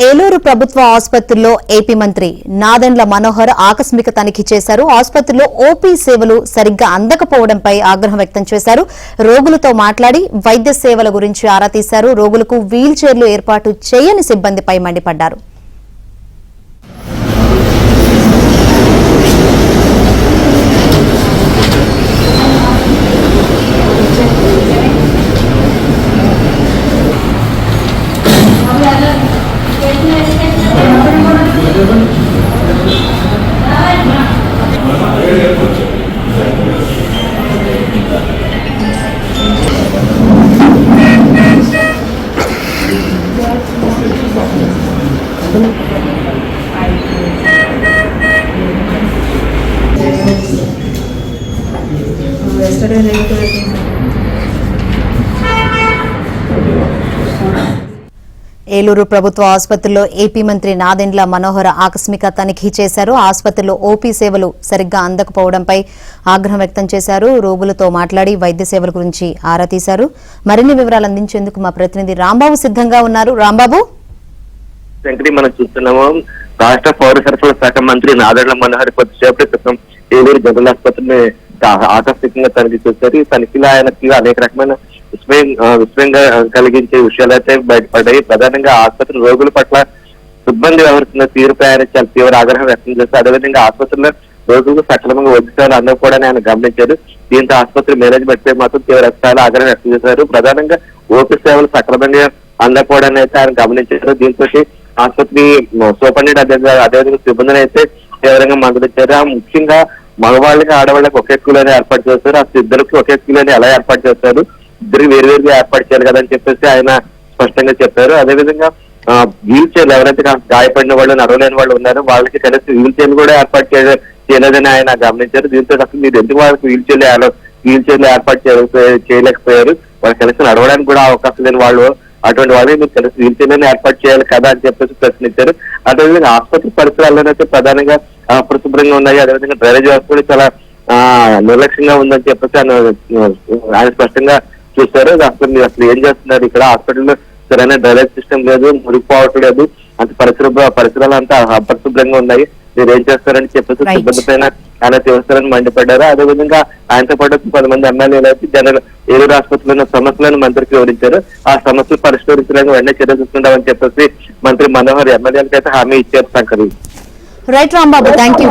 ఏలూరు ప్రభుత్వ ఆసుపత్రిలో ఏపీ మంత్రి నాదెండ్ల మనోహర్ ఆకస్మిక తనిఖీ చేశారు. ఆసుపత్రిలో ఓపీ సేవలు సరిగ్గా అందకపోవడంపై ఆగ్రహం వ్యక్తం చేశారు. రోగులతో మాట్లాడి వైద్య సేవల గురించి ఆరా తీశారు. రోగులకు వీల్ చైర్లు ఏర్పాటు చేయని సిబ్బందిపై మండిపడ్డారు. ఏలూరు ప్రభుత్వ ఆసుపత్రిలో ఏపీ మంత్రి నాదెండ్ల మనోహర్ ఆకస్మిక తనిఖీ చేశారు. ఆసుపత్రిలో ఓపీ సేవలు సరిగ్గా అందకపోవడంపై ఆగ్రహం వ్యక్తం చేశారు. రోగులతో మాట్లాడి వైద్య సేవల గురించి ఆరా తీశారు. మరిన్ని వివరాలు అందించేందుకు మా ప్రతినిధి రాంబాబు సిద్ధంగా ఉన్నారు. రాంబాబు, మనం చూస్తున్నాము రాష్ట్ర పౌర సరఫరాల శాఖ మంత్రి నాదెండ్ల మనోహర్ కొద్దిసేపటి క్రితం ఏలూరు జనరల్ ఆసుపత్రిని ఆకస్మికంగా తనిఖీ చేశారు. ఈ తనిఖీలో ఆయనకి అనేక రకమైన విస్మయంగా కలిగించే విషయాలు అయితే బయటపడ్డాయి. ప్రధానంగా ఆసుపత్రి రోగుల పట్ల సిబ్బంది వ్యవహరిస్తున్న తీరుపై ఆయన చాలా తీవ్ర ఆగ్రహం వ్యక్తం చేస్తారు. అదేవిధంగా ఆసుపత్రిలో రోగులకు సక్రమంగా వైద్య సేవలు అందకపోవడాన్ని ఆయన గమనించారు. దీంతో ఆసుపత్రి మేనేజ్మెంట్ పై మాత్రం తీవ్ర స్థాయిలో ఆగ్రహం వ్యక్తం చేశారు. ప్రధానంగా ఓపీ సేవలు సక్రమంగా అందకపోవడాన్ని అయితే ఆయన గమనించారు. దీంతో ఆసుపత్రి సూపరింటెండెంట్ అదేవిధంగా సిబ్బందిని అయితే తీవ్రంగా మందలించారు. ముఖ్యంగా మగవాళ్ళకి ఆడవాళ్ళకి ఒకే స్కూల్ ఏర్పాటు చేస్తారు. ఆ ఇద్దరికి ఒకే స్కూల్ ఎలా ఏర్పాటు చేస్తారు, ఇద్దరికి వేరువేరుగా ఏర్పాటు చేయాలి కదా అని చెప్పేసి ఆయన స్పష్టంగా చెప్పారు. అదేవిధంగా వీల్ చైర్లు ఎవరైతే గాయపడిన వాళ్ళు నడవలేని వాళ్ళు ఉన్నారో వాళ్ళకి కలిసి వీల్ చైర్లు కూడా ఏర్పాటు చేయలేదని ఆయన గమనించారు. దీంతో అసలు మీరు ఎందుకు వాళ్ళకి వీల్ చైర్లు ఏర్పాటు చేయలేకపోయారు, వాళ్ళు కలిసి నడవడానికి కూడా అవకాశం లేని వాళ్ళు, అటువంటి వాళ్ళకి మీరు కలిసి వీల్ చైర్లను ఏర్పాటు చేయాలి కదా అని చెప్పేసి ప్రశ్నించారు. అదేవిధంగా ఆసుపత్రి పరిసరాల్లోనైతే ప్రధానంగా అపరిశుభ్రంగా ఉన్నాయి. అదేవిధంగా డ్రైనేజ్ వ్యవస్థ కూడా చాలా నిర్లక్ష్యంగా ఉందని చెప్పేసి ఆయన స్పష్టంగా చూస్తారు. అసలు ఏం చేస్తున్నారు, ఇక్కడ హాస్పిటల్లో సరైన డ్రైనేజ్ సిస్టమ్ లేదు, మురిగిపోవట్లేదు, అంత పరిసరాలు అంతా అపరిశుభ్రంగా ఉన్నాయి, మీరు ఏం చేస్తారని చెప్పేసి సిబ్బంది పైన ఆయన తీవ్రస్థాయిని మండిపడ్డారు. అదేవిధంగా ఆయనతో పాటు 10 మంది ఎమ్మెల్యేలు అయితే జనరల్ ఏలూరు ఆసుపత్రిలో ఉన్న సమస్యలను మంత్రికి వివరించారు. ఆ సమస్యలు పరిష్కరించడానికి వెంటనే చర్యలు తీసుకుంటామని చెప్పేసి మంత్రి మనోహర్ ఎమ్మెల్యేలకు అయితే హామీ ఇచ్చారు. Shankar. Right Rambabu, thank you.